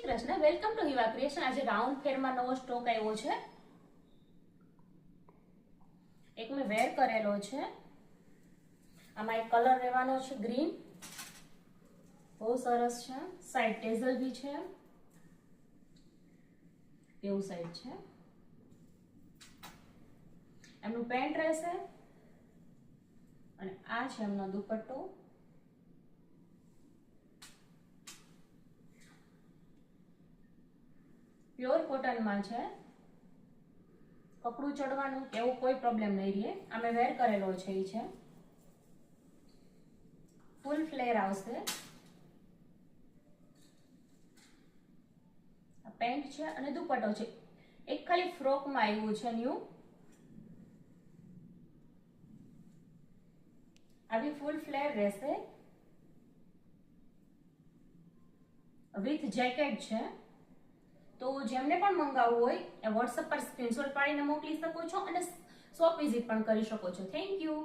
Krishna, welcome to Hiva creation. આજે round ફેરમાં નવો સ્ટોક આવ્યો છે। એક મેં વેર કરેલો છે। આમાં એક કલર રહેવાનો છે ગ્રીન, બહુ સરસ છે। સાઈડ ટેઝલ બી છે, એવું સાઈડ છે। એમનું પેન્ટ રહેશે અને આ છે એમનો દુપટ્ટો। પ્યોર કોટનમાં છે, કપડું ચડવાનું કે એવું કોઈ પ્રોબ્લેમ નહીં રહે। અમે વેર કરેલો છે એ છે, ફૂલ ફ્લેર આવશે। પેન્ટ છે અને દુપટ્ટો છે, એક ખાલી ફ્રોકમાં આવ્યું છે ન્યૂ। આવી ફૂલ ફ્લેર રહેશે વિથ જેકેટ છે। તો જેમને પણ મંગાવવું હોય એ વોટ્સએપ પર સ્ક્રીનશોટ પાડીને મોકલી શકો છો અને શોપ વિઝિટ પણ કરી શકો છો। Thank you.